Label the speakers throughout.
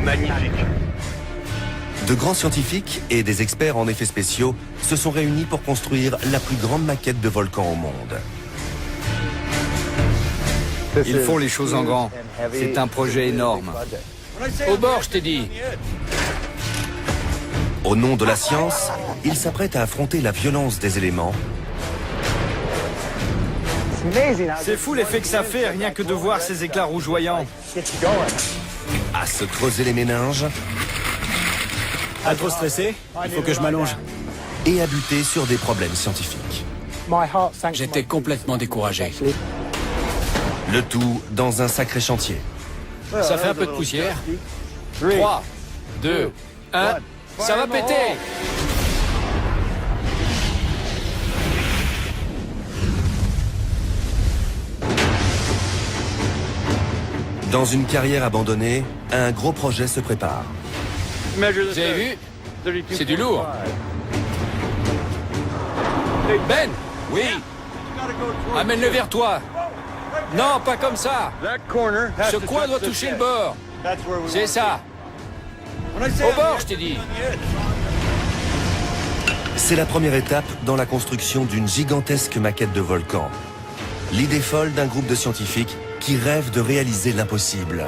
Speaker 1: magnifique.
Speaker 2: De grands scientifiques et des experts en effets spéciaux se sont réunis pour construire la plus grande maquette de volcan au monde.
Speaker 3: Ils font les choses en grand. C'est un projet énorme.
Speaker 4: Au bord, je t'ai dit.
Speaker 2: Au nom de la science, ils s'apprêtent à affronter la violence des éléments.
Speaker 5: C'est fou l'effet que ça fait, rien que de voir ces éclats rougeoyants.
Speaker 2: À se creuser les méninges
Speaker 5: Pas trop stressé? Il faut que je m'allonge.
Speaker 2: et à buter sur des problèmes scientifiques.
Speaker 4: J'étais complètement découragé.
Speaker 2: Le tout dans un sacré chantier.
Speaker 4: Ça fait un peu de poussière. 3, 2, 1, ça va péter!
Speaker 2: Dans une carrière abandonnée, un gros projet se prépare.
Speaker 4: Vous avez vu? C'est du lourd. Ben! Oui? Amène-le vers toi. Non, pas comme ça. Ce coin doit toucher le bord. C'est ça. Au bord, je t'ai dit.
Speaker 2: C'est la première étape dans la construction d'une gigantesque maquette de volcan. L'idée folle d'un groupe de scientifiques qui rêvent de réaliser l'impossible.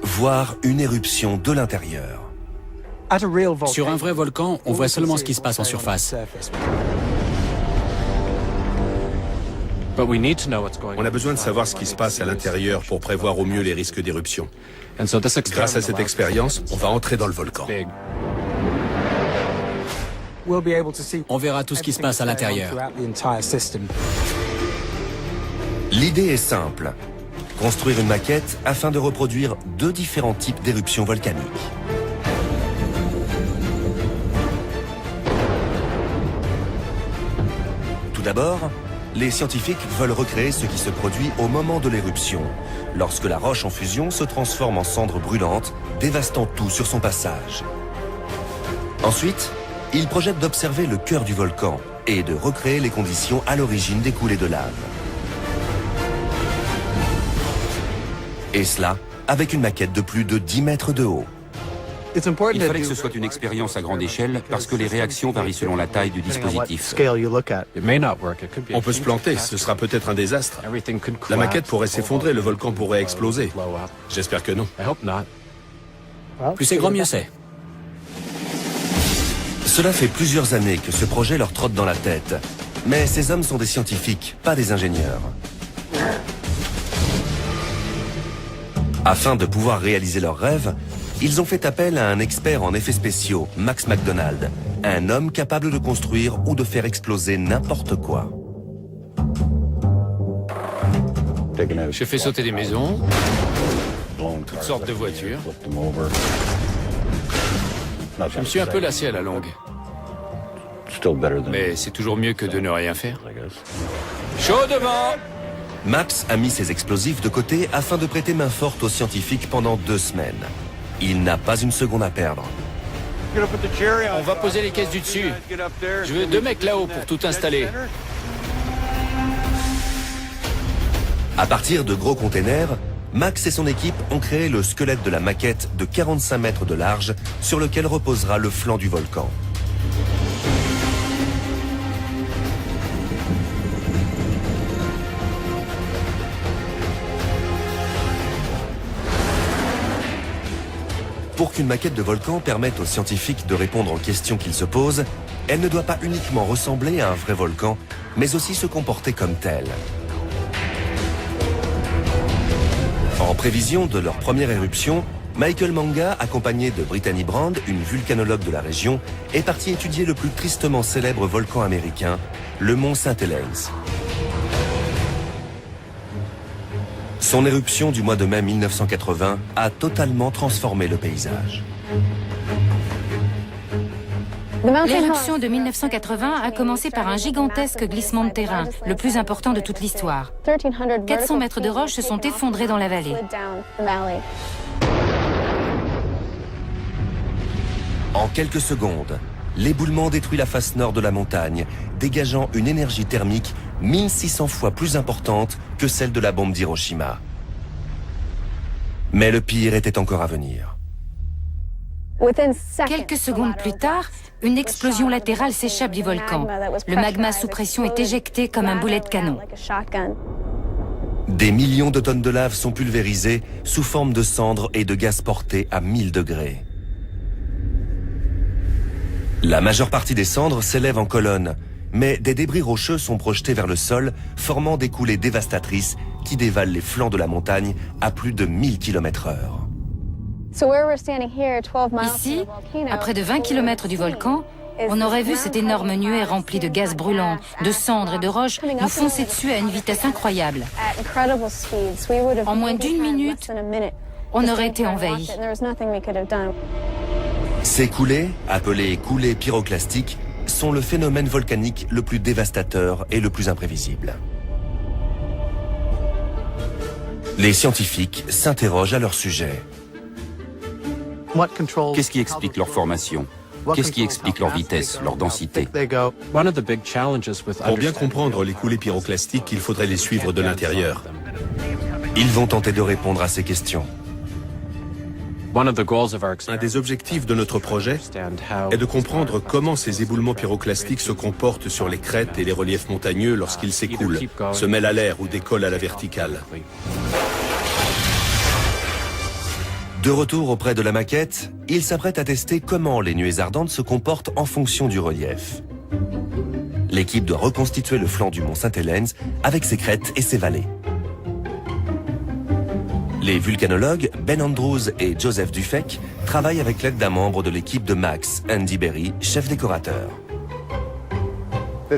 Speaker 2: Voir une éruption de l'intérieur.
Speaker 6: Sur un vrai volcan, on voit seulement ce qui se passe en surface.
Speaker 1: On a besoin de savoir ce qui se passe à l'intérieur pour prévoir au mieux les risques d'éruption. Grâce à cette expérience, on va entrer dans le volcan.
Speaker 6: On verra tout ce qui se passe à l'intérieur.
Speaker 2: L'idée est simple. Construire une maquette afin de reproduire deux différents types d'éruptions volcaniques. Tout d'abord, les scientifiques veulent recréer ce qui se produit au moment de l'éruption, lorsque la roche en fusion se transforme en cendres brûlantes, dévastant tout sur son passage. Ensuite, ils projettent d'observer le cœur du volcan et de recréer les conditions à l'origine des coulées de lave. Et cela avec une maquette de plus de 10 mètres de haut.
Speaker 7: Il fallait que ce soit une expérience à grande échelle parce que les réactions varient selon la taille du dispositif.
Speaker 1: On peut se planter, ce sera peut-être un désastre. La maquette pourrait s'effondrer, le volcan pourrait exploser. J'espère que non.
Speaker 6: Plus c'est grand, mieux c'est.
Speaker 2: Cela fait plusieurs années que ce projet leur trotte dans la tête. Mais ces hommes sont des scientifiques, pas des ingénieurs. Afin de pouvoir réaliser leurs rêves, ils ont fait appel à un expert en effets spéciaux, Max McDonald, un homme capable de construire ou de faire exploser n'importe quoi.
Speaker 4: J'ai fait sauter des maisons, toutes sortes de voitures. Je me suis un peu lassé à la longue. Mais c'est toujours mieux que de ne rien faire. Chaud devant!
Speaker 2: Max a mis ses explosifs de côté afin de prêter main forte aux scientifiques pendant 2 semaines. Il n'a pas une seconde à perdre.
Speaker 4: On va poser les caisses du dessus. Je veux 2 mecs là-haut pour tout installer.
Speaker 2: À partir de gros containers, Max et son équipe ont créé le squelette de la maquette de 45 mètres de large sur lequel reposera le flanc du volcan. Pour qu'une maquette de volcan permette aux scientifiques de répondre aux questions qu'ils se posent, elle ne doit pas uniquement ressembler à un vrai volcan, mais aussi se comporter comme tel. En prévision de leur première éruption, Michael Manga, accompagné de Brittany Brand, une vulcanologue de la région, est parti étudier le plus tristement célèbre volcan américain, le mont St. Helens. Son éruption du mois de mai 1980 a totalement transformé le paysage.
Speaker 8: L'éruption de 1980 a commencé par un gigantesque glissement de terrain, le plus important de toute l'histoire. 400 mètres de roches se sont effondrés dans la vallée.
Speaker 2: En quelques secondes, l'éboulement détruit la face nord de la montagne, dégageant une énergie thermique 1600 fois plus importante que celle de la bombe d'Hiroshima. Mais le pire était encore à venir.
Speaker 8: Quelques secondes plus tard, une explosion latérale s'échappe du volcan. Le magma sous pression est éjecté comme un boulet de canon.
Speaker 2: Des millions de tonnes de lave sont pulvérisées sous forme de cendres et de gaz portés à 1000 degrés. La majeure partie des cendres s'élève en colonne, mais des débris rocheux sont projetés vers le sol, formant des coulées dévastatrices qui dévalent les flancs de la montagne à plus de 1000 km/h.
Speaker 8: Ici, à près de 20 km du volcan, on aurait vu cet énorme nuée rempli de gaz brûlant, de cendres et de roches nous foncer dessus à une vitesse incroyable. En moins d'une minute, on aurait été envahi.
Speaker 2: Ces coulées, appelées coulées pyroclastiques, sont le phénomène volcanique le plus dévastateur et le plus imprévisible. Les scientifiques s'interrogent à leur sujet.
Speaker 7: Qu'est-ce qui explique leur formation? Qu'est-ce qui explique leur vitesse, leur densité?
Speaker 1: Pour bien comprendre les coulées pyroclastiques, il faudrait les suivre de l'intérieur.
Speaker 2: Ils vont tenter de répondre à ces questions.
Speaker 1: Un des objectifs de notre projet est de comprendre comment ces éboulements pyroclastiques se comportent sur les crêtes et les reliefs montagneux lorsqu'ils s'écoulent, se mêlent à l'air ou décollent à la verticale.
Speaker 2: De retour auprès de la maquette, ils s'apprêtent à tester comment les nuées ardentes se comportent en fonction du relief. L'équipe doit reconstituer le flanc du mont Saint-Helens avec ses crêtes et ses vallées. Les vulcanologues Ben Andrews et Joseph Dufek travaillent avec l'aide d'un membre de l'équipe de Max, Andy Berry, chef décorateur.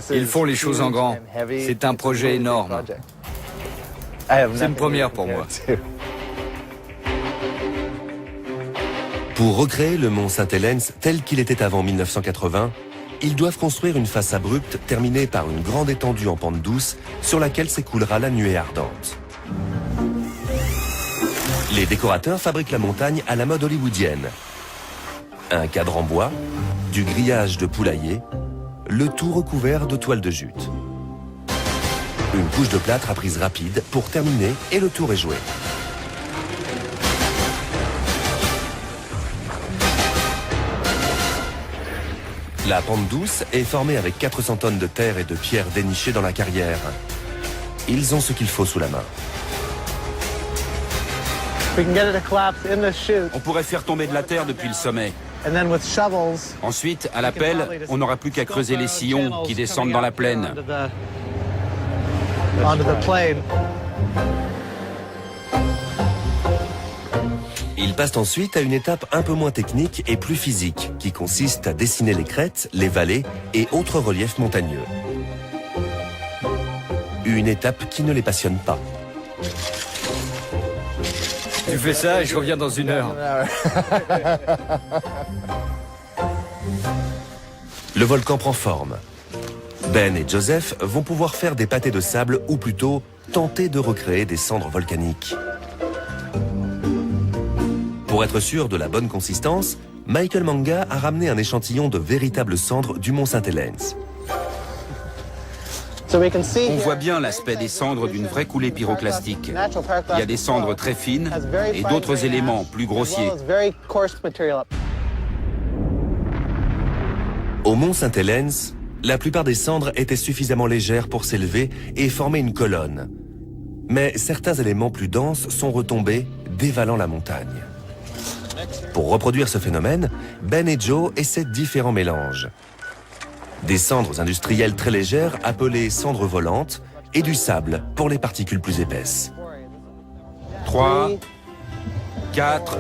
Speaker 3: Ils font les choses en grand. C'est un projet énorme. C'est une première pour moi.
Speaker 2: Pour recréer le mont Saint-Helens tel qu'il était avant 1980, ils doivent construire une face abrupte terminée par une grande étendue en pente douce sur laquelle s'écoulera la nuée ardente. Les décorateurs fabriquent la montagne à la mode hollywoodienne. Un cadre en bois, du grillage de poulailler, le tout recouvert de toile de jute. Une couche de plâtre à prise rapide pour terminer et le tour est joué. La pente douce est formée avec 400 tonnes de terre et de pierres dénichées dans la carrière. Ils ont ce qu'il faut sous la main.
Speaker 7: On pourrait faire tomber de la terre depuis le sommet. Ensuite, à la pelle, on n'aura plus qu'à creuser les sillons qui descendent dans la plaine.
Speaker 2: Ils passent ensuite à une étape un peu moins technique et plus physique, qui consiste à dessiner les crêtes, les vallées et autres reliefs montagneux. Une étape qui ne les passionne pas.
Speaker 3: Tu fais ça et je reviens dans une heure.
Speaker 2: Le volcan prend forme. Ben et Joseph vont pouvoir faire des pâtés de sable ou plutôt tenter de recréer des cendres volcaniques. Pour être sûr de la bonne consistance, Michael Manga a ramené un échantillon de véritables cendres du mont Saint-Helens.
Speaker 7: On voit bien l'aspect des cendres d'une vraie coulée pyroclastique. Il y a des cendres très fines et d'autres éléments plus grossiers.
Speaker 2: Au mont Saint-Helens, la plupart des cendres étaient suffisamment légères pour s'élever et former une colonne. Mais certains éléments plus denses sont retombés, dévalant la montagne. Pour reproduire ce phénomène, Ben et Joe essaient différents mélanges. Des cendres industrielles très légères appelées cendres volantes et du sable pour les particules plus épaisses.
Speaker 7: 3, 4...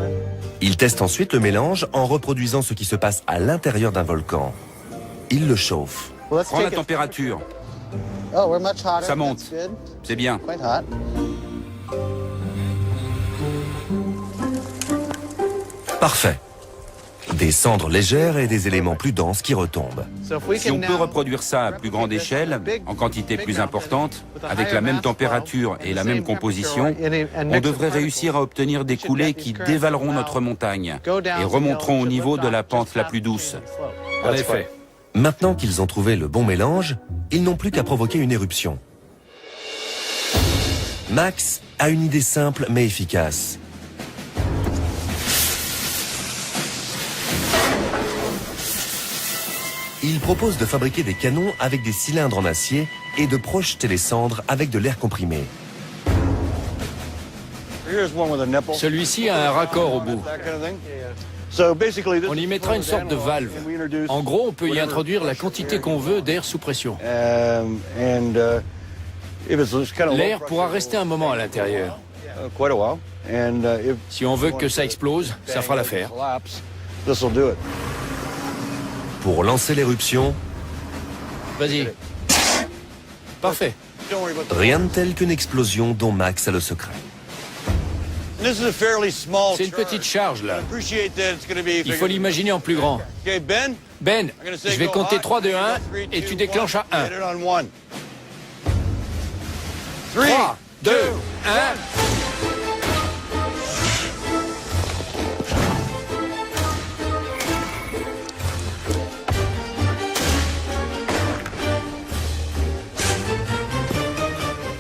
Speaker 2: Ils testent ensuite le mélange en reproduisant ce qui se passe à l'intérieur d'un volcan. Ils le chauffent.
Speaker 7: Prends la température. Ça monte. C'est bien.
Speaker 2: Parfait. Des cendres légères et des éléments plus denses qui retombent.
Speaker 7: Si on peut reproduire ça à plus grande échelle, en quantité plus importante, avec la même température et la même composition, on devrait réussir à obtenir des coulées qui dévaleront notre montagne et remonteront au niveau de la pente la plus douce.
Speaker 3: En effet.
Speaker 2: Maintenant qu'ils ont trouvé le bon mélange, ils n'ont plus qu'à provoquer une éruption. Max a une idée simple mais efficace. Il propose de fabriquer des canons avec des cylindres en acier et de projeter les cendres avec de l'air comprimé.
Speaker 4: Celui-ci a un raccord au bout. On y mettra une sorte de valve. En gros, on peut y introduire la quantité qu'on veut d'air sous pression. L'air pourra rester un moment à l'intérieur. Si on veut que ça explose, ça fera l'affaire.
Speaker 2: Pour lancer l'éruption,
Speaker 4: Vas-y. Parfait.
Speaker 2: rien de tel qu'une explosion dont Max a le secret.
Speaker 4: C'est une petite charge, là. Il faut l'imaginer en plus grand. Ben, je vais compter 3, 2, 1, et tu déclenches à 1. 3, 2, 1...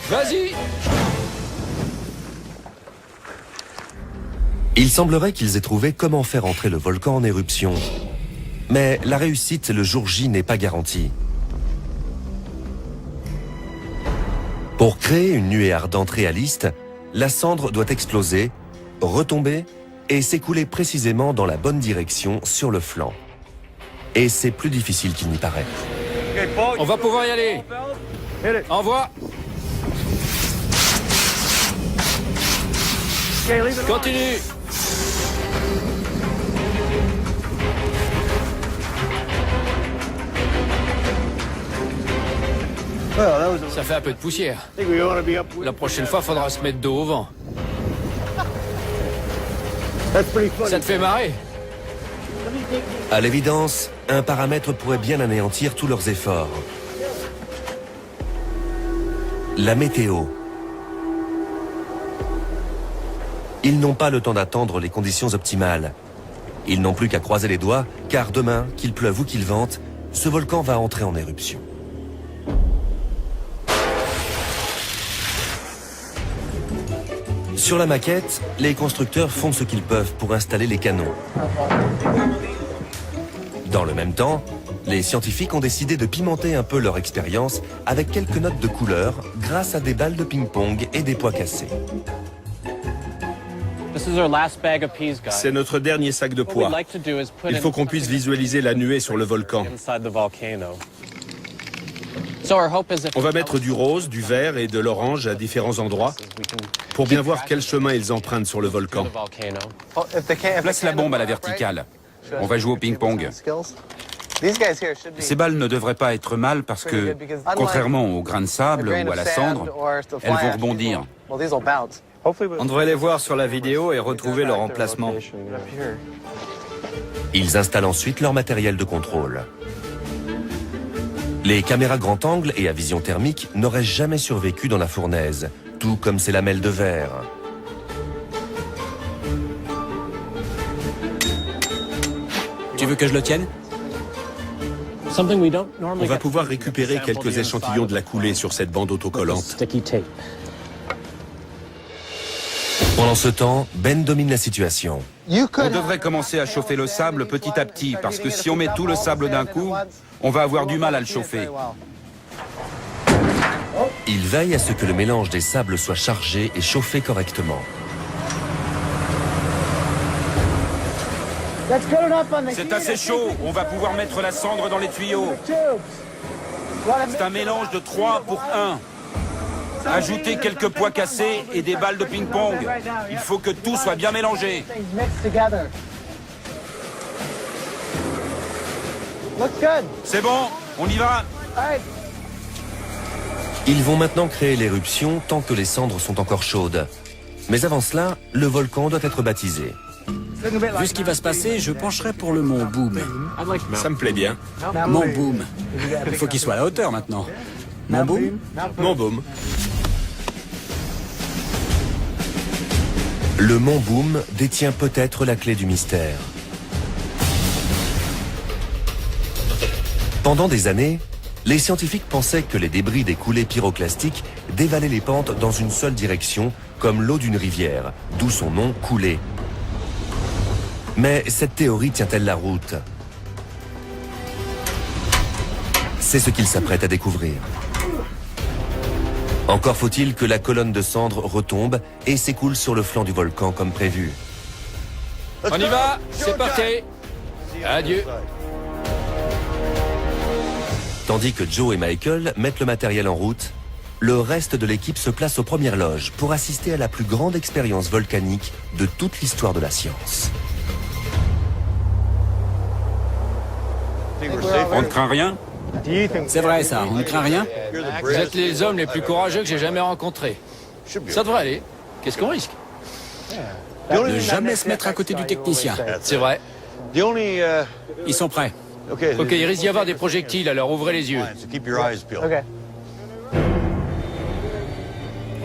Speaker 4: Vas-y!
Speaker 2: Il semblerait qu'ils aient trouvé comment faire entrer le volcan en éruption. Mais la réussite le jour J n'est pas garantie. Pour créer une nuée ardente réaliste, la cendre doit exploser, retomber et s'écouler précisément dans la bonne direction sur le flanc. Et c'est plus difficile qu'il n'y paraît.
Speaker 4: On va pouvoir y aller. Envoie. Continue. Ça fait un peu de poussière. La prochaine fois, faudra se mettre dos au vent. Ça te fait marrer?
Speaker 2: À l'évidence, un paramètre pourrait bien anéantir tous leurs efforts. La météo. Ils n'ont pas le temps d'attendre les conditions optimales. Ils n'ont plus qu'à croiser les doigts, car demain, qu'il pleuve ou qu'il vente, ce volcan va entrer en éruption. Sur la maquette, les constructeurs font ce qu'ils peuvent pour installer les canons. Dans le même temps, les scientifiques ont décidé de pimenter un peu leur expérience avec quelques notes de couleur grâce à des balles de ping-pong et des pois cassés.
Speaker 1: C'est notre dernier sac de pois. Il faut qu'on puisse visualiser la nuée sur le volcan. On va mettre du rose, du vert et de l'orange à différents endroits pour bien voir quel chemin ils empruntent sur le volcan.
Speaker 7: Place la bombe à la verticale. On va jouer au ping-pong. Ces balles ne devraient pas être mal parce que, contrairement aux grains de sable ou à la cendre, elles vont rebondir.
Speaker 3: On devrait les voir sur la vidéo et retrouver leur emplacement.
Speaker 2: Ils installent ensuite leur matériel de contrôle. Les caméras grand angle et à vision thermique n'auraient jamais survécu dans la fournaise, tout comme ces lamelles de verre.
Speaker 6: Tu veux que je le tienne?
Speaker 1: On va pouvoir récupérer quelques échantillons de la coulée sur cette bande autocollante.
Speaker 2: Pendant ce temps, Ben domine la situation.
Speaker 7: On devrait commencer à chauffer le sable petit à petit, parce que si on met tout le sable d'un coup, on va avoir du mal à le chauffer.
Speaker 2: Il veille à ce que le mélange des sables soit chargé et chauffé correctement.
Speaker 7: C'est assez chaud, on va pouvoir mettre la cendre dans les tuyaux. C'est un mélange de 3 pour 1. Ajoutez quelques pois cassés et des balles de ping-pong. Il faut que tout soit bien mélangé. C'est bon, on y va.
Speaker 2: Ils vont maintenant créer l'éruption tant que les cendres sont encore chaudes. Mais avant cela, le volcan doit être baptisé.
Speaker 6: Vu ce qui va se passer, je pencherai pour le mont Boom.
Speaker 1: Ça me plaît bien.
Speaker 6: Mont Boom. Il faut qu'il soit à la hauteur maintenant. Mont Boom?
Speaker 1: Mont Boom.
Speaker 2: Le mont Boom détient peut-être la clé du mystère. Pendant des années, les scientifiques pensaient que les débris des coulées pyroclastiques dévalaient les pentes dans une seule direction, comme l'eau d'une rivière, d'où son nom coulée. Mais cette théorie tient-elle la route? C'est ce qu'ils s'apprêtent à découvrir. Encore faut-il que la colonne de cendres retombe et s'écoule sur le flanc du volcan comme prévu.
Speaker 4: On y va, c'est parti. Adieu.
Speaker 2: Tandis que Joe et Michael mettent le matériel en route, le reste de l'équipe se place aux premières loges pour assister à la plus grande expérience volcanique de toute l'histoire de la science.
Speaker 7: On ne craint rien?
Speaker 6: C'est vrai ça, on ne craint rien?
Speaker 4: Vous êtes les hommes les plus courageux que j'ai jamais rencontrés. Ça devrait aller. Qu'est-ce qu'on risque?
Speaker 6: Ne jamais se mettre à côté du technicien.
Speaker 4: C'est vrai.
Speaker 6: Ils sont prêts.
Speaker 4: Ok, il risque d'y avoir des projectiles, alors ouvrez les yeux.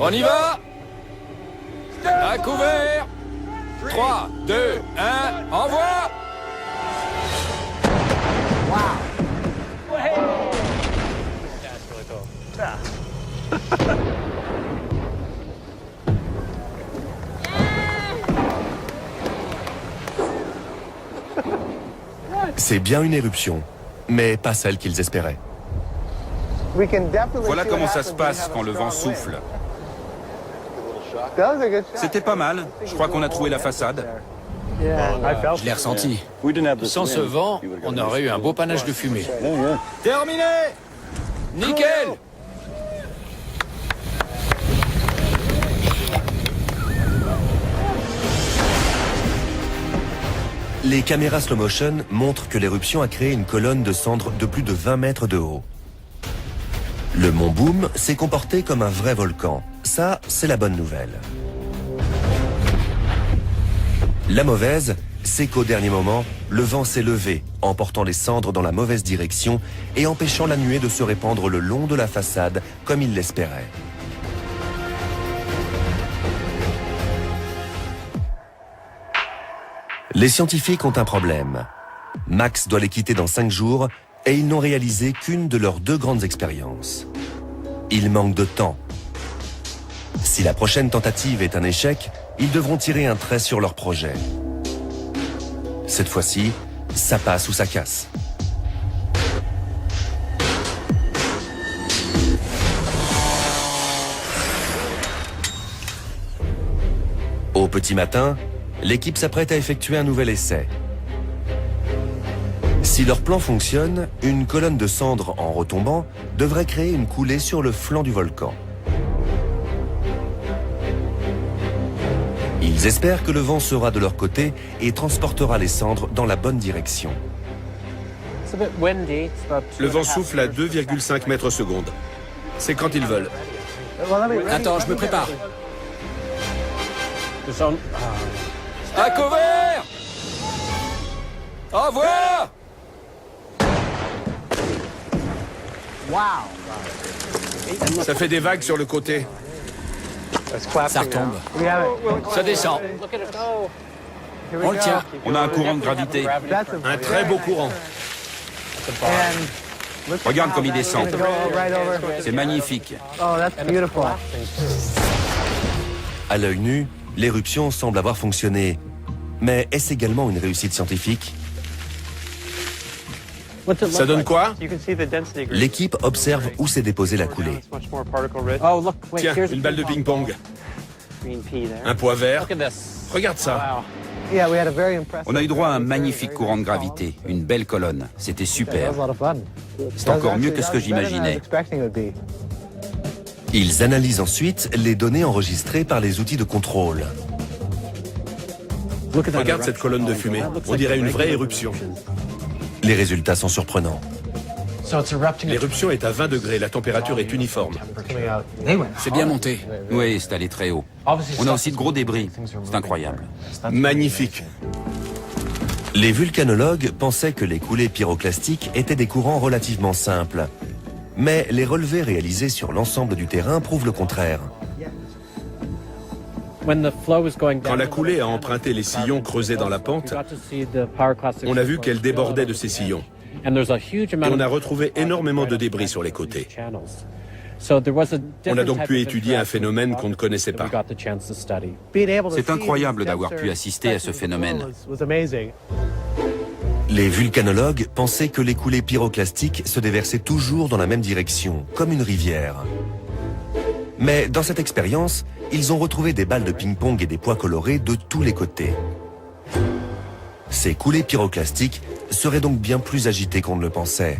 Speaker 4: On y va! À couvert! 3, 2, 1, envoie!
Speaker 2: C'est bien une éruption, mais pas celle qu'ils espéraient.
Speaker 7: Voilà comment ça se passe quand le vent souffle. C'était pas mal. Je crois qu'on a trouvé la façade.
Speaker 6: Je l'ai ressenti.
Speaker 4: Sans ce vent, on aurait eu un beau panache de fumée.
Speaker 5: Terminé!
Speaker 4: Nickel!
Speaker 2: Les caméras slow motion montrent que l'éruption a créé une colonne de cendres de plus de 20 mètres de haut. Le mont Boom s'est comporté comme un vrai volcan. Ça, c'est la bonne nouvelle. La mauvaise, c'est qu'au dernier moment, le vent s'est levé, emportant les cendres dans la mauvaise direction et empêchant la nuée de se répandre le long de la façade comme il l'espérait. Les scientifiques ont un problème. Max doit les quitter dans 5 jours et ils n'ont réalisé qu'une de leurs 2 grandes expériences. Il manque de temps. Si la prochaine tentative est un échec, ils devront tirer un trait sur leur projet. Cette fois-ci, ça passe ou ça casse. Au petit matin, l'équipe s'apprête à effectuer un nouvel essai. Si leur plan fonctionne, une colonne de cendres en retombant devrait créer une coulée sur le flanc du volcan. Ils espèrent que le vent sera de leur côté et transportera les cendres dans la bonne direction.
Speaker 1: Le vent souffle à 2,5 mètres secondes. C'est quand ils veulent.
Speaker 6: Attends, je me prépare.
Speaker 4: À couvert! Au revoir!
Speaker 1: Ça fait des vagues sur le côté.
Speaker 6: Ça retombe.
Speaker 4: Ça descend.
Speaker 6: On le tient.
Speaker 7: On a un courant de gravité.
Speaker 1: Un très beau courant.
Speaker 7: Regarde comme il descend. C'est magnifique.
Speaker 2: À l'œil nu, l'éruption semble avoir fonctionné. Mais est-ce également une réussite scientifique?
Speaker 1: Ça donne quoi?
Speaker 2: L'équipe observe où s'est déposée la coulée.
Speaker 1: Tiens, une balle de ping-pong. Un pois vert. Regarde ça.
Speaker 7: On a eu droit à un magnifique courant de gravité, une belle colonne. C'était super. C'est encore mieux que ce que j'imaginais.
Speaker 2: Ils analysent ensuite les données enregistrées par les outils de contrôle.
Speaker 1: Regarde cette colonne de fumée. On dirait une vraie éruption.
Speaker 2: Les résultats sont surprenants.
Speaker 1: L'éruption est à 20 degrés, la température est uniforme.
Speaker 6: C'est bien monté.
Speaker 7: Oui, c'est allé très haut. On a aussi de gros débris. C'est incroyable.
Speaker 1: Magnifique.
Speaker 2: Les vulcanologues pensaient que les coulées pyroclastiques étaient des courants relativement simples. Mais les relevés réalisés sur l'ensemble du terrain prouvent le contraire.
Speaker 1: Quand la coulée a emprunté les sillons creusés dans la pente, on a vu qu'elle débordait de ces sillons. Et on a retrouvé énormément de débris sur les côtés. On a donc pu étudier un phénomène qu'on ne connaissait pas.
Speaker 7: C'est incroyable d'avoir pu assister à ce phénomène.
Speaker 2: Les vulcanologues pensaient que les coulées pyroclastiques se déversaient toujours dans la même direction, comme une rivière. Mais dans cette expérience, ils ont retrouvé des balles de ping-pong et des pois colorés de tous les côtés. Ces coulées pyroclastiques seraient donc bien plus agitées qu'on ne le pensait.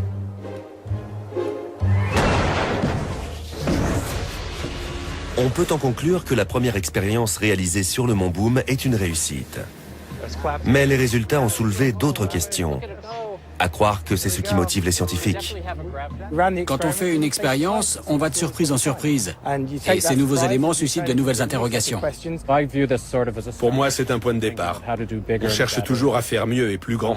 Speaker 2: On peut en conclure que la première expérience réalisée sur le mont Boom est une réussite. Mais les résultats ont soulevé d'autres questions. À croire que c'est ce qui motive les scientifiques.
Speaker 6: Quand on fait une expérience, on va de surprise en surprise. Et ces nouveaux éléments suscitent de nouvelles interrogations.
Speaker 1: Pour moi, c'est un point de départ. On cherche toujours à faire mieux et plus grand.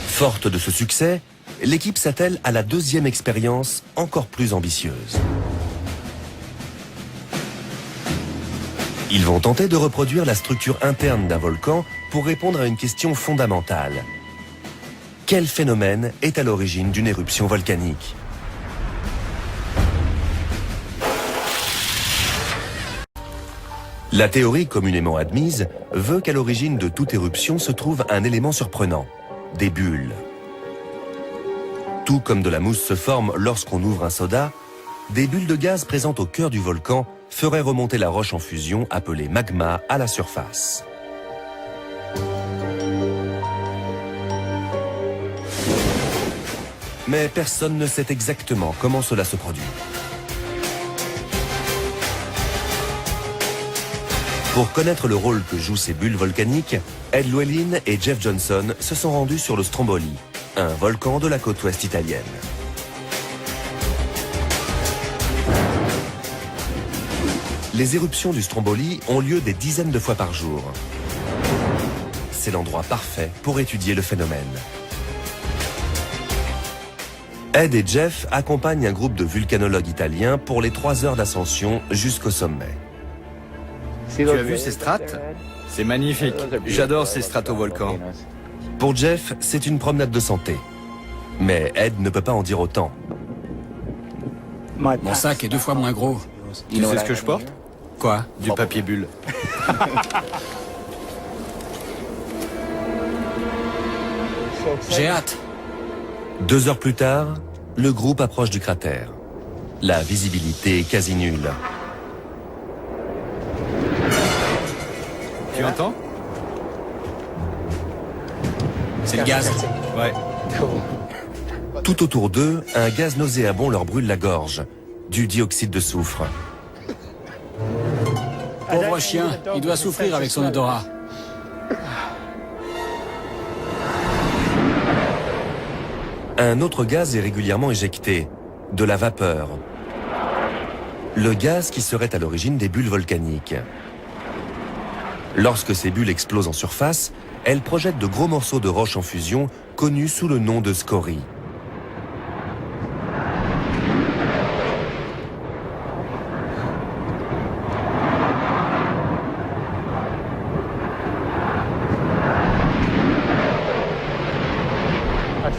Speaker 2: Forte de ce succès, l'équipe s'attelle à la deuxième expérience encore plus ambitieuse. Ils vont tenter de reproduire la structure interne d'un volcan pour répondre à une question fondamentale. Quel phénomène est à l'origine d'une éruption volcanique ? La théorie communément admise veut qu'à l'origine de toute éruption se trouve un élément surprenant, des bulles. Tout comme de la mousse se forme lorsqu'on ouvre un soda, des bulles de gaz présentes au cœur du volcan ferait remonter la roche en fusion appelée magma à la surface. Mais personne ne sait exactement comment cela se produit. Pour connaître le rôle que jouent ces bulles volcaniques, Ed Llewellyn et Jeff Johnson se sont rendus sur le Stromboli, un volcan de la côte ouest italienne. Les éruptions du Stromboli ont lieu des dizaines de fois par jour. C'est l'endroit parfait pour étudier le phénomène. Ed et Jeff accompagnent un groupe de vulcanologues italiens pour les 3 heures d'ascension jusqu'au sommet.
Speaker 3: Tu as vu ces strates? C'est magnifique. J'adore ces stratovolcans.
Speaker 2: Pour Jeff, c'est une promenade de santé. Mais Ed ne peut pas en dire autant.
Speaker 6: Mon sac est 2 fois moins gros.
Speaker 3: Tu sais ce que je porte?
Speaker 6: Quoi?
Speaker 3: Du papier bulle.
Speaker 6: J'ai hâte.
Speaker 2: 2 heures plus tard, le groupe approche du cratère. La visibilité est quasi nulle.
Speaker 3: Tu entends?
Speaker 6: C'est le gaz.
Speaker 3: Ouais.
Speaker 2: Tout autour d'eux, un gaz nauséabond leur brûle la gorge. Du dioxyde de soufre.
Speaker 6: Pauvre chien, il doit souffrir avec son odorat.
Speaker 2: Un autre gaz est régulièrement éjecté, de la vapeur. Le gaz qui serait à l'origine des bulles volcaniques. Lorsque ces bulles explosent en surface, elles projettent de gros morceaux de roche en fusion, connus sous le nom de scories.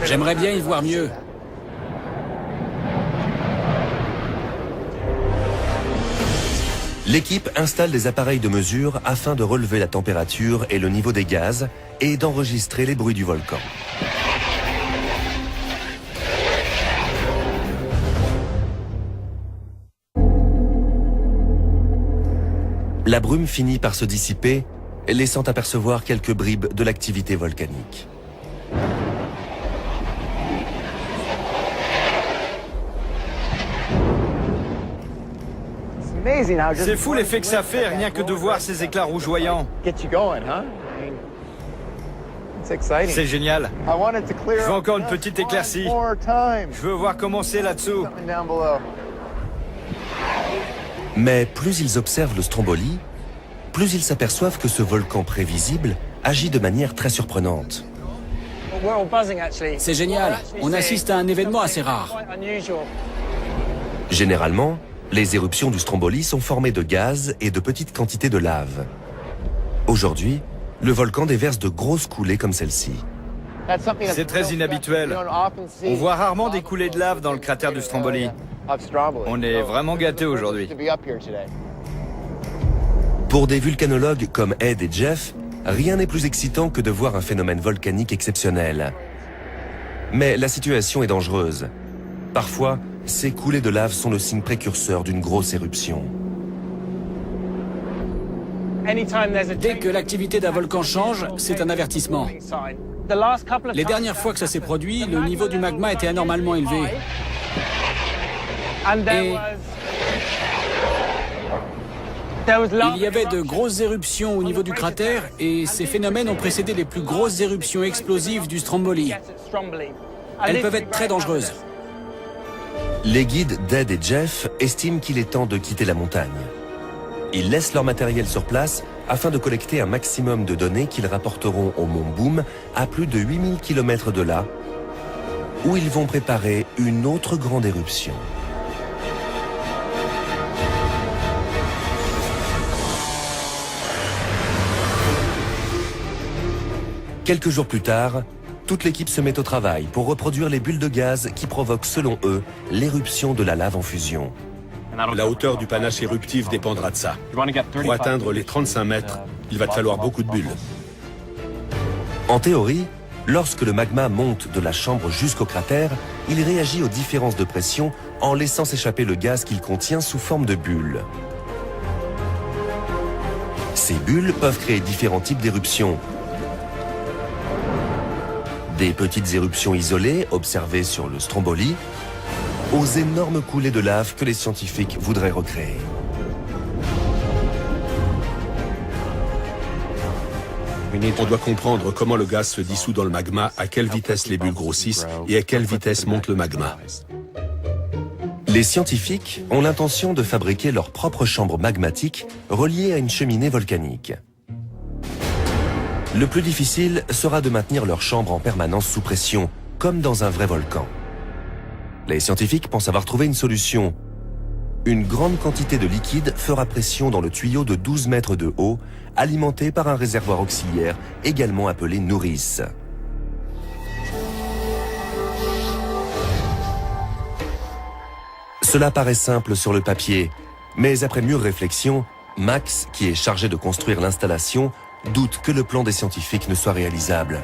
Speaker 6: J'aimerais bien y voir mieux.
Speaker 2: L'équipe installe des appareils de mesure afin de relever la température et le niveau des gaz et d'enregistrer les bruits du volcan. La brume finit par se dissiper, laissant apercevoir quelques bribes de l'activité volcanique.
Speaker 5: C'est fou l'effet que ça fait, rien que de voir ces éclats rougeoyants. C'est génial. Je veux encore une petite éclaircie. Je veux voir comment c'est là-dessous.
Speaker 2: Mais plus ils observent le Stromboli, plus ils s'aperçoivent que ce volcan prévisible agit de manière très surprenante.
Speaker 6: C'est génial. On assiste à un événement assez rare.
Speaker 2: Généralement, les éruptions du Stromboli sont formées de gaz et de petites quantités de lave. Aujourd'hui, le volcan déverse de grosses coulées comme celle-ci.
Speaker 5: C'est très inhabituel. On voit rarement des coulées de lave dans le cratère du Stromboli. On est vraiment gâtés aujourd'hui.
Speaker 2: Pour des vulcanologues comme Ed et Jeff, rien n'est plus excitant que de voir un phénomène volcanique exceptionnel. Mais la situation est dangereuse. Parfois, ces coulées de lave sont le signe précurseur d'une grosse éruption.
Speaker 6: Dès que l'activité d'un volcan change, c'est un avertissement. Les dernières fois que ça s'est produit, le niveau du magma était anormalement élevé. Et il y avait de grosses éruptions au niveau du cratère et ces phénomènes ont précédé les plus grosses éruptions explosives du Stromboli. Elles peuvent être très dangereuses.
Speaker 2: Les guides Ed et Jeff estiment qu'il est temps de quitter la montagne. Ils laissent leur matériel sur place afin de collecter un maximum de données qu'ils rapporteront au mont Boom à plus de 8000 km de là, où ils vont préparer une autre grande éruption. Quelques jours plus tard, toute l'équipe se met au travail pour reproduire les bulles de gaz qui provoquent, selon eux, l'éruption de la lave en fusion.
Speaker 1: La hauteur du panache éruptif dépendra de ça. Pour atteindre les 35 mètres, il va te falloir beaucoup de bulles.
Speaker 2: En théorie, lorsque le magma monte de la chambre jusqu'au cratère, il réagit aux différences de pression en laissant s'échapper le gaz qu'il contient sous forme de bulles. Ces bulles peuvent créer différents types d'éruptions. Des petites éruptions isolées observées sur le Stromboli, aux énormes coulées de lave que les scientifiques voudraient recréer.
Speaker 1: On doit comprendre comment le gaz se dissout dans le magma, à quelle vitesse les bulles grossissent et à quelle vitesse monte le magma.
Speaker 2: Les scientifiques ont l'intention de fabriquer leur propre chambre magmatique reliée à une cheminée volcanique. Le plus difficile sera de maintenir leur chambre en permanence sous pression, comme dans un vrai volcan. Les scientifiques pensent avoir trouvé une solution. Une grande quantité de liquide fera pression dans le tuyau de 12 mètres de haut, alimenté par un réservoir auxiliaire, également appelé nourrice. Cela paraît simple sur le papier, mais après mûre réflexion, Max, qui est chargé de construire l'installation, doute que le plan des scientifiques ne soit réalisable.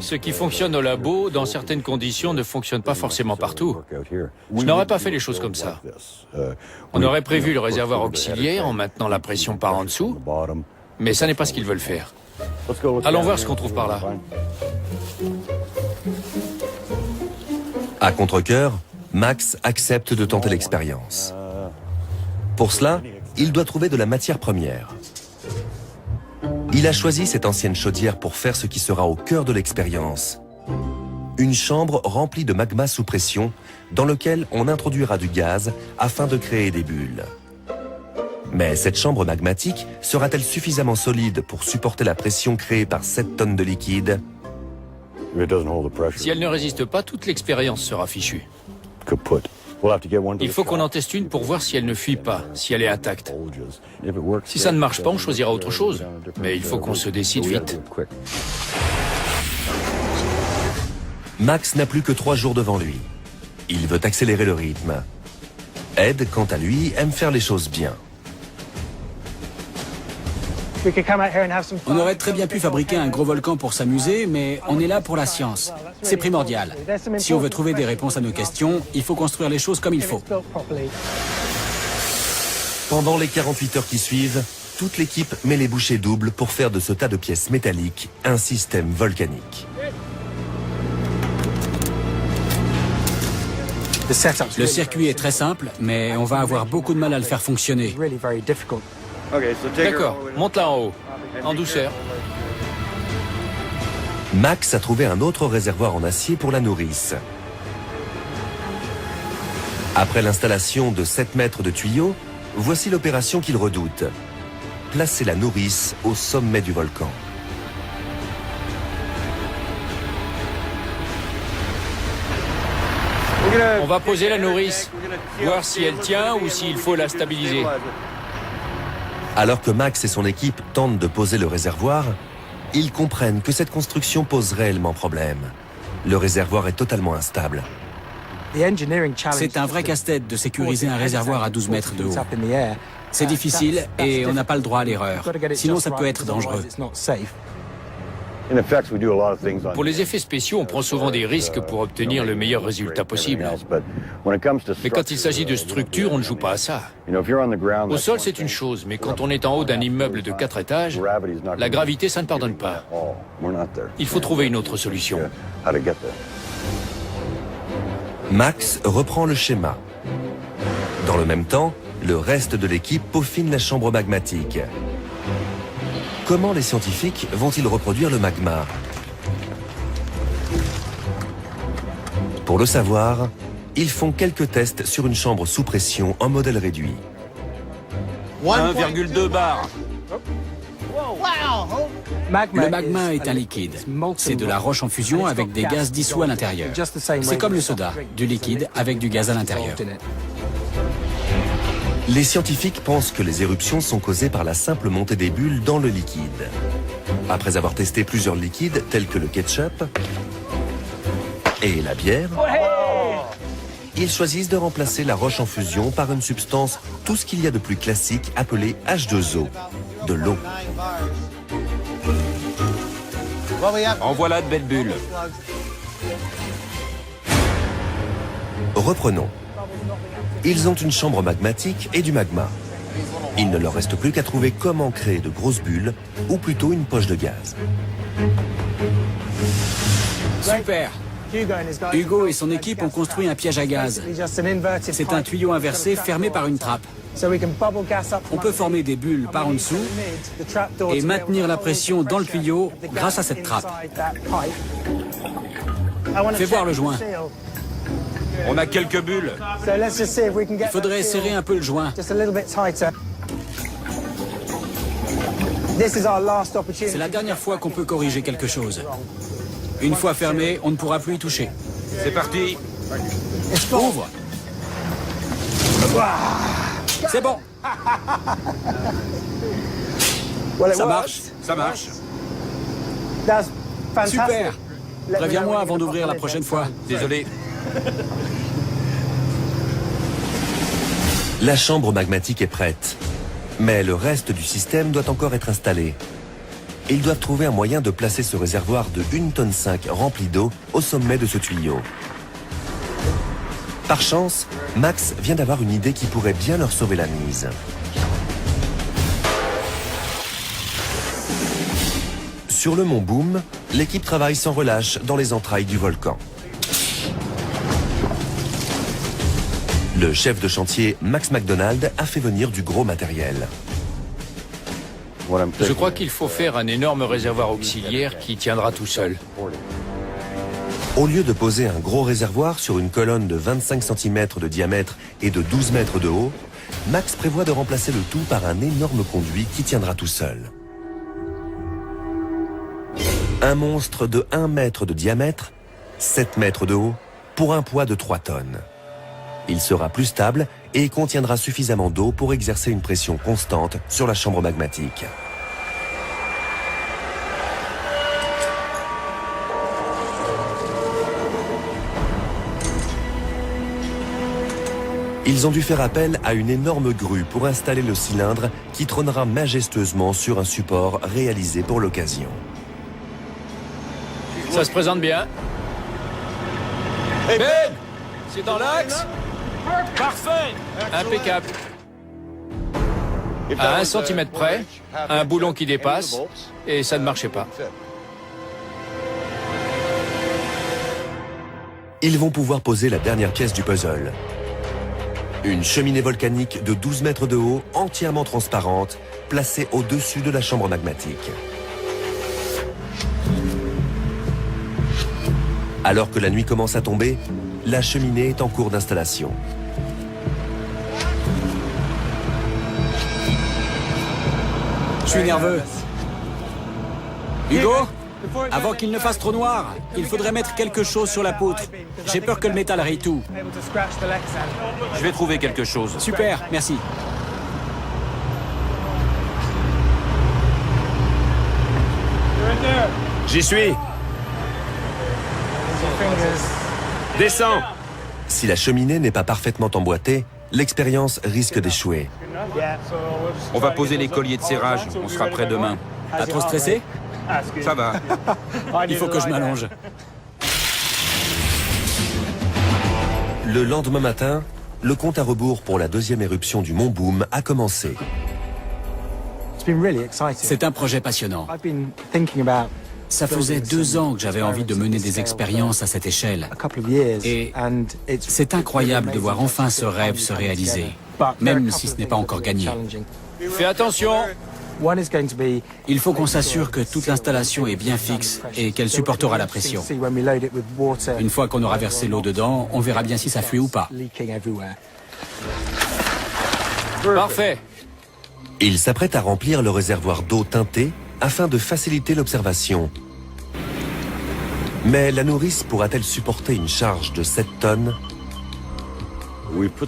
Speaker 4: Ce qui fonctionne au labo, dans certaines conditions, ne fonctionne pas forcément partout. Je n'aurais pas fait les choses comme ça. On aurait prévu le réservoir auxiliaire en maintenant la pression par en dessous, mais ça n'est pas ce qu'ils veulent faire. Allons voir ce qu'on trouve par là.
Speaker 2: À contre-cœur, Max accepte de tenter l'expérience. Pour cela, il doit trouver de la matière première. Il a choisi cette ancienne chaudière pour faire ce qui sera au cœur de l'expérience. Une chambre remplie de magma sous pression, dans lequel on introduira du gaz afin de créer des bulles. Mais cette chambre magmatique sera-t-elle suffisamment solide pour supporter la pression créée par 7 tonnes de liquide?
Speaker 4: Si elle ne résiste pas, toute l'expérience sera fichue. Il faut qu'on en teste une pour voir si elle ne fuit pas, si elle est intacte. Si ça ne marche pas, on choisira autre chose. Mais il faut qu'on se décide vite.
Speaker 2: Max n'a plus que 3 jours devant lui. Il veut accélérer le rythme. Ed, quant à lui, aime faire les choses bien.
Speaker 6: On aurait très bien pu fabriquer un gros volcan pour s'amuser, mais on est là pour la science. C'est primordial. Si on veut trouver des réponses à nos questions, il faut construire les choses comme il faut.
Speaker 2: Pendant les 48 heures qui suivent, toute l'équipe met les bouchées doubles pour faire de ce tas de pièces métalliques un système volcanique.
Speaker 6: Le circuit est très simple, mais on va avoir beaucoup de mal à le faire fonctionner.
Speaker 4: D'accord, monte là en haut, en douceur.
Speaker 2: Max a trouvé un autre réservoir en acier pour la nourrice. Après l'installation de 7 mètres de tuyaux, voici l'opération qu'il redoute. Placer la nourrice au sommet du volcan.
Speaker 4: On va poser la nourrice, voir si elle tient ou s'il faut la stabiliser.
Speaker 2: Alors que Max et son équipe tentent de poser le réservoir, ils comprennent que cette construction pose réellement problème. Le réservoir est totalement instable.
Speaker 6: C'est un vrai casse-tête de sécuriser un réservoir à 12 mètres de haut. C'est difficile et on n'a pas le droit à l'erreur. Sinon, ça peut être dangereux.
Speaker 4: Pour les effets spéciaux, on prend souvent des risques pour obtenir le meilleur résultat possible. Mais quand il s'agit de structure, on ne joue pas à ça. Au sol, c'est une chose, mais quand on est en haut d'un immeuble de 4 étages, la gravité, ça ne pardonne pas. Il faut trouver une autre solution.
Speaker 2: Max reprend le schéma. Dans le même temps, le reste de l'équipe peaufine la chambre magmatique. Comment les scientifiques vont-ils reproduire le magma? Pour le savoir, ils font quelques tests sur une chambre sous pression en modèle réduit.
Speaker 7: 1,2 bar.
Speaker 6: Le magma est un liquide. C'est de la roche en fusion avec des gaz dissous à l'intérieur. C'est comme le soda, du liquide avec du gaz à l'intérieur.
Speaker 2: Les scientifiques pensent que les éruptions sont causées par la simple montée des bulles dans le liquide. Après avoir testé plusieurs liquides tels que le ketchup et la bière, ils choisissent de remplacer la roche en fusion par une substance tout ce qu'il y a de plus classique appelée H2O, de l'eau.
Speaker 7: En voilà de belles bulles.
Speaker 2: Reprenons. Ils ont une chambre magmatique et du magma. Il ne leur reste plus qu'à trouver comment créer de grosses bulles, ou plutôt une poche de gaz.
Speaker 6: Super! Hugo et son équipe ont construit un piège à gaz. C'est un tuyau inversé fermé par une trappe. On peut former des bulles par en dessous et maintenir la pression dans le tuyau grâce à cette trappe. Fais voir le joint.
Speaker 7: On a quelques bulles.
Speaker 6: Il faudrait serrer un peu le joint. C'est la dernière fois qu'on peut corriger quelque chose. Une fois fermé, on ne pourra plus y toucher.
Speaker 7: C'est parti.
Speaker 6: Ouvre. C'est bon. Ça marche.
Speaker 7: Ça marche.
Speaker 6: Super. Préviens-moi avant d'ouvrir la prochaine fois.
Speaker 7: Désolé.
Speaker 2: La chambre magmatique est prête. Mais le reste du système doit encore être installé. Ils doivent trouver un moyen de placer ce réservoir de 1,5 tonne rempli d'eau au sommet de ce tuyau. Par chance, Max vient d'avoir une idée qui pourrait bien leur sauver la mise. Sur le mont Boom, l'équipe travaille sans relâche dans les entrailles du volcan. Le chef de chantier, Max McDonald, a fait venir du gros matériel.
Speaker 4: Je crois qu'il faut faire un énorme réservoir auxiliaire qui tiendra tout seul.
Speaker 2: Au lieu de poser un gros réservoir sur une colonne de 25 cm de diamètre et de 12 mètres de haut, Max prévoit de remplacer le tout par un énorme conduit qui tiendra tout seul. Un monstre de 1 mètre de diamètre, 7 mètres de haut, pour un poids de 3 tonnes. Il sera plus stable et contiendra suffisamment d'eau pour exercer une pression constante sur la chambre magmatique. Ils ont dû faire appel à une énorme grue pour installer le cylindre qui trônera majestueusement sur un support réalisé pour l'occasion.
Speaker 4: Ça se présente bien. Ben, c'est dans l'axe. Parfait. Impeccable. À 1 centimètre près, un boulon qui dépasse, et ça ne marchait pas.
Speaker 2: Ils vont pouvoir poser la dernière pièce du puzzle. Une cheminée volcanique de 12 mètres de haut, entièrement transparente, placée au-dessus de la chambre magmatique. Alors que la nuit commence à tomber, la cheminée est en cours d'installation.
Speaker 6: Je suis nerveux. Hugo, avant qu'il ne fasse trop noir, il faudrait mettre quelque chose sur la poutre. J'ai peur que le métal raye tout.
Speaker 7: Je vais trouver quelque chose.
Speaker 6: Super, merci.
Speaker 1: J'y suis. Descends.
Speaker 2: Si la cheminée n'est pas parfaitement emboîtée, l'expérience risque d'échouer.
Speaker 7: On va poser les colliers de serrage. On sera prêt demain.
Speaker 6: Pas trop stressé?
Speaker 7: Ça va.
Speaker 6: Il faut que je m'allonge.
Speaker 2: Le lendemain matin, le compte à rebours pour la deuxième éruption du mont Boom a commencé.
Speaker 6: C'est un projet passionnant. Ça faisait 2 ans que j'avais envie de mener des expériences à cette échelle. Et c'est incroyable de voir enfin ce rêve se réaliser, même si ce n'est pas encore gagné.
Speaker 4: Fais attention.
Speaker 6: Il faut qu'on s'assure que toute l'installation est bien fixe et qu'elle supportera la pression. Une fois qu'on aura versé l'eau dedans, on verra bien si ça fuit ou pas.
Speaker 4: Parfait.
Speaker 2: Il s'apprête à remplir le réservoir d'eau teintée afin de faciliter l'observation. Mais la nourrice pourra-t-elle supporter une charge de 7 tonnes?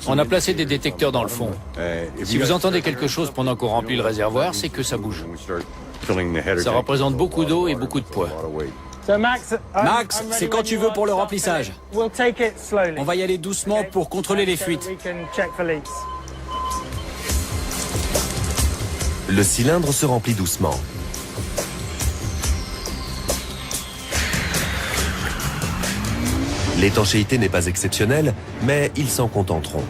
Speaker 4: On a placé des détecteurs dans le fond. Si vous entendez quelque chose pendant qu'on remplit le réservoir, c'est que ça bouge. Ça représente beaucoup d'eau et beaucoup de poids.
Speaker 6: Max, c'est quand tu veux pour le remplissage. On va y aller doucement pour contrôler les fuites.
Speaker 2: Le cylindre se remplit doucement. L'étanchéité n'est pas exceptionnelle, mais ils s'en contenteront.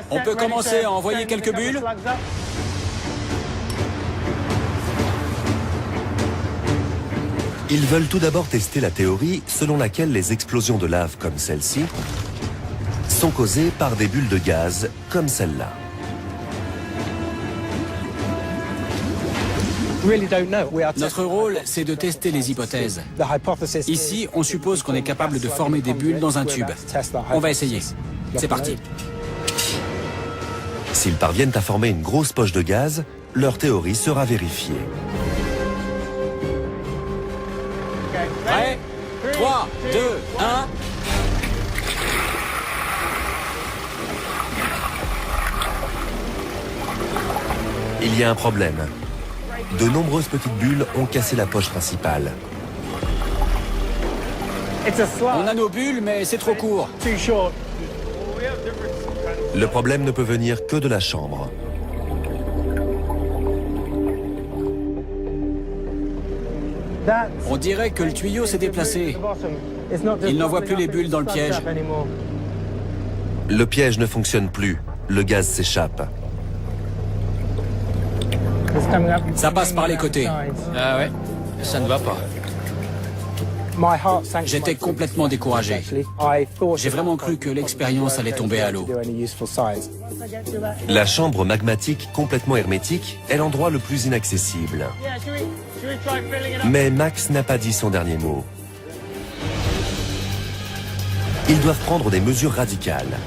Speaker 6: On peut commencer à envoyer quelques bulles?
Speaker 2: Ils veulent tout d'abord tester la théorie selon laquelle les explosions de lave comme celle-ci sont causées par des bulles de gaz comme celle-là.
Speaker 6: Notre rôle, c'est de tester les hypothèses. Ici, on suppose qu'on est capable de former des bulles dans un tube. On va essayer. C'est parti.
Speaker 2: S'ils parviennent à former une grosse poche de gaz, leur théorie sera vérifiée.
Speaker 6: Prêt? 3, 2, 1...
Speaker 2: Il y a un problème. De nombreuses petites bulles ont cassé la poche principale.
Speaker 6: On a nos bulles, mais c'est trop court.
Speaker 2: Le problème ne peut venir que de la chambre.
Speaker 6: On dirait que le tuyau s'est déplacé. Il n'envoie plus les bulles dans le piège.
Speaker 2: Le piège ne fonctionne plus. Le gaz s'échappe.
Speaker 6: Ça passe par les côtés.
Speaker 4: Ah ouais, ça ne va pas.
Speaker 6: J'étais complètement découragé. J'ai vraiment cru que l'expérience allait tomber à l'eau.
Speaker 2: La chambre magmatique complètement hermétique est l'endroit le plus inaccessible. Mais Max n'a pas dit son dernier mot. Ils doivent prendre des mesures radicales.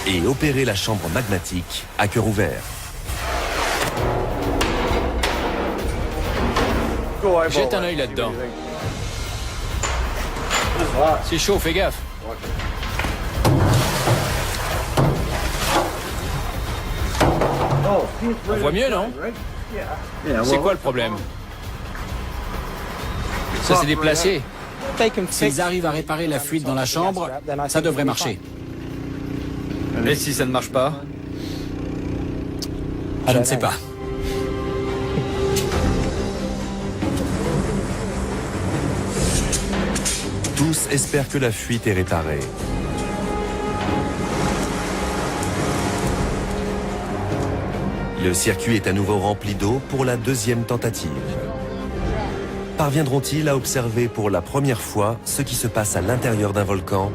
Speaker 2: Et opérer la chambre magmatique à cœur ouvert.
Speaker 4: Jette un œil là-dedans. C'est chaud, fais gaffe. On voit mieux, non? C'est quoi le problème? Ça s'est déplacé.
Speaker 6: S'ils arrivent à réparer la fuite dans la chambre, ça devrait marcher.
Speaker 5: Et si ça ne marche pas?
Speaker 6: Je ne sais pas.
Speaker 2: Tous espèrent que la fuite est réparée. Le circuit est à nouveau rempli d'eau pour la deuxième tentative. Parviendront-ils à observer pour la première fois ce qui se passe à l'intérieur d'un volcan ?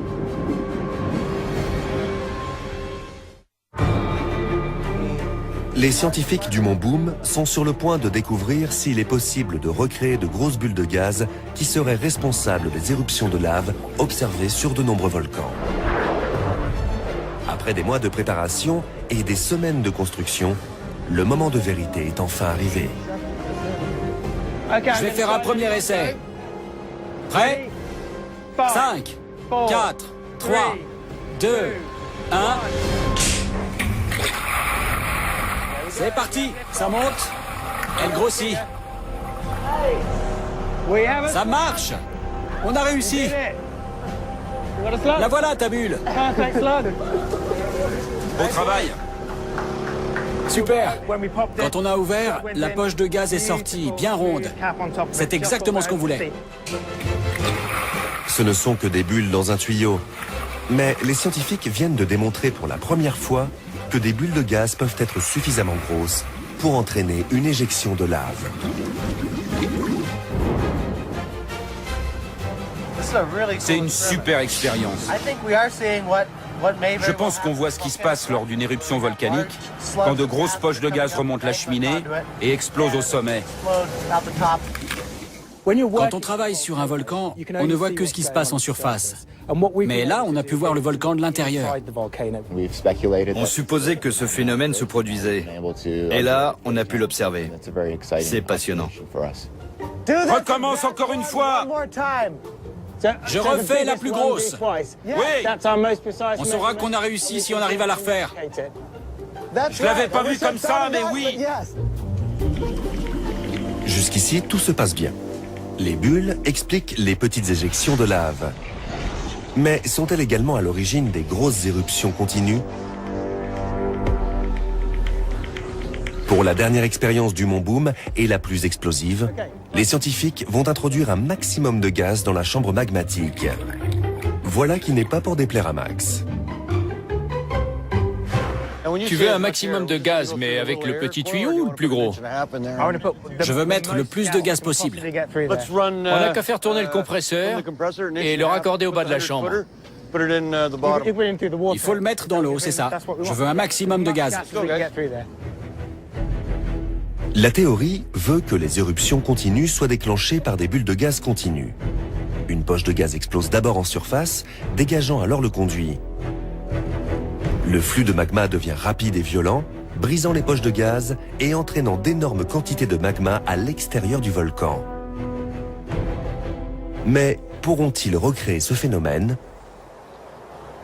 Speaker 2: Les scientifiques du mont Boom sont sur le point de découvrir s'il est possible de recréer de grosses bulles de gaz qui seraient responsables des éruptions de lave observées sur de nombreux volcans. Après des mois de préparation et des semaines de construction, le moment de vérité est enfin arrivé.
Speaker 6: Je vais faire un premier essai. Prêt? 5, 4, 3, 2, 1... C'est parti, ça monte. Elle grossit. Ça marche. On a réussi. La voilà, ta bulle.
Speaker 7: Bon travail.
Speaker 6: Super. Quand on a ouvert, la poche de gaz est sortie, bien ronde. C'est exactement ce qu'on voulait.
Speaker 2: Ce ne sont que des bulles dans un tuyau. Mais les scientifiques viennent de démontrer pour la première fois que des bulles de gaz peuvent être suffisamment grosses pour entraîner une éjection de lave.
Speaker 7: C'est une super expérience. Je pense qu'on voit ce qui se passe lors d'une éruption volcanique, quand de grosses poches de gaz remontent la cheminée et explosent au sommet.
Speaker 6: Quand on travaille sur un volcan, on ne voit que ce qui se passe en surface. Mais là, on a pu voir le volcan de l'intérieur.
Speaker 5: On supposait que ce phénomène se produisait. Et là, on a pu l'observer. C'est passionnant.
Speaker 7: Recommence encore une fois.
Speaker 6: Je refais la plus grosse.
Speaker 7: Oui,
Speaker 6: On saura qu'on a réussi si on arrive à la refaire.
Speaker 7: je l'avais pas vu comme ça, mais oui.
Speaker 2: Jusqu'ici, tout se passe bien. Les bulles expliquent les petites éjections de lave. Mais sont-elles également à l'origine des grosses éruptions continues? Pour la dernière expérience du Mont Boom, et la plus explosive, les scientifiques vont introduire un maximum de gaz dans la chambre magmatique. Voilà qui n'est pas pour déplaire à Max.
Speaker 4: Tu veux un maximum de gaz, mais avec le petit tuyau ou le plus gros?
Speaker 6: Je veux mettre le plus de gaz possible.
Speaker 4: On n'a qu'à faire tourner le compresseur et le raccorder au bas de la chambre.
Speaker 6: Il faut le mettre dans l'eau, c'est ça. Je veux un maximum de gaz.
Speaker 2: La théorie veut que les éruptions continues soient déclenchées par des bulles de gaz continues. Une poche de gaz explose d'abord en surface, dégageant alors le conduit. Le flux de magma devient rapide et violent, brisant les poches de gaz et entraînant d'énormes quantités de magma à l'extérieur du volcan. Mais pourront-ils recréer ce phénomène?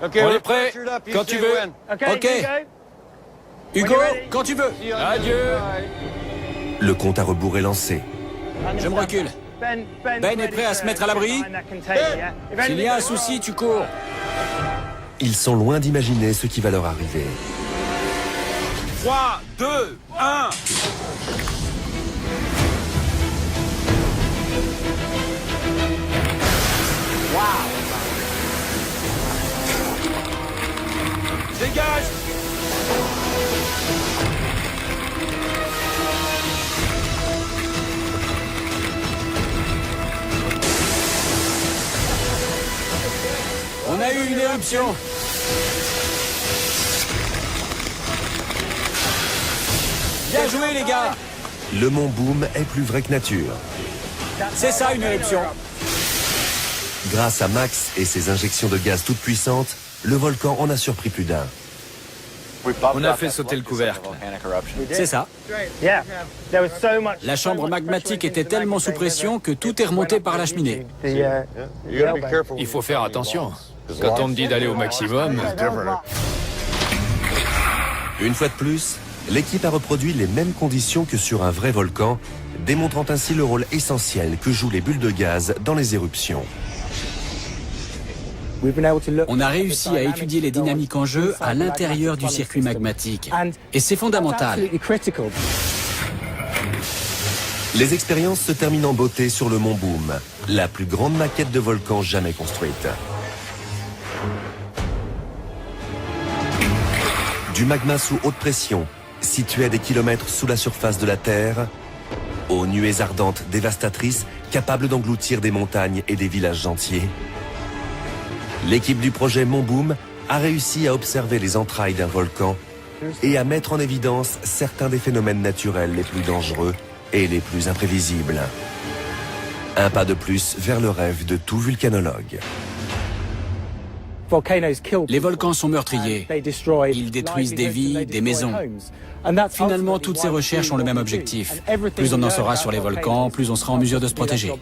Speaker 4: On est prêt quand tu veux.
Speaker 6: Ok. Hugo, quand tu veux.
Speaker 4: Adieu.
Speaker 2: Le compte à rebours est lancé.
Speaker 6: Je me recule. Ben est prêt à se mettre à l'abri. S'il y a un souci, tu cours.
Speaker 2: Ils sont loin d'imaginer ce qui va leur arriver.
Speaker 7: 3, 2, 1. Dégage.
Speaker 6: On a eu une éruption. Bien joué, les gars.
Speaker 2: Le Mont Boom est plus vrai que nature.
Speaker 6: C'est ça, une éruption.
Speaker 2: Grâce à Max et ses injections de gaz toutes puissantes, le volcan en a surpris plus d'un.
Speaker 5: On a fait sauter le couvercle.
Speaker 6: C'est ça. La chambre magmatique était tellement sous pression que tout est remonté par la cheminée.
Speaker 4: Il faut faire attention. Quand on me dit d'aller au maximum,
Speaker 2: Une fois de plus, l'équipe a reproduit les mêmes conditions que sur un vrai volcan, démontrant ainsi le rôle essentiel que jouent les bulles de gaz dans les éruptions.
Speaker 6: On a réussi à étudier les dynamiques en jeu à l'intérieur du circuit magmatique. Et c'est fondamental.
Speaker 2: Les expériences se terminent en beauté sur le Mont Boom, la plus grande maquette de volcan jamais construite. Du magma sous haute pression, situé à des kilomètres sous la surface de la Terre, aux nuées ardentes dévastatrices capables d'engloutir des montagnes et des villages entiers. L'équipe du projet Mont Boom a réussi à observer les entrailles d'un volcan et à mettre en évidence certains des phénomènes naturels les plus dangereux et les plus imprévisibles. Un pas de plus vers le rêve de tout volcanologue.
Speaker 6: Les volcans sont meurtriers. Ils détruisent des vies, des maisons. Finalement, toutes ces recherches ont le même objectif. Plus on en saura sur les volcans, plus on sera en mesure de se protéger.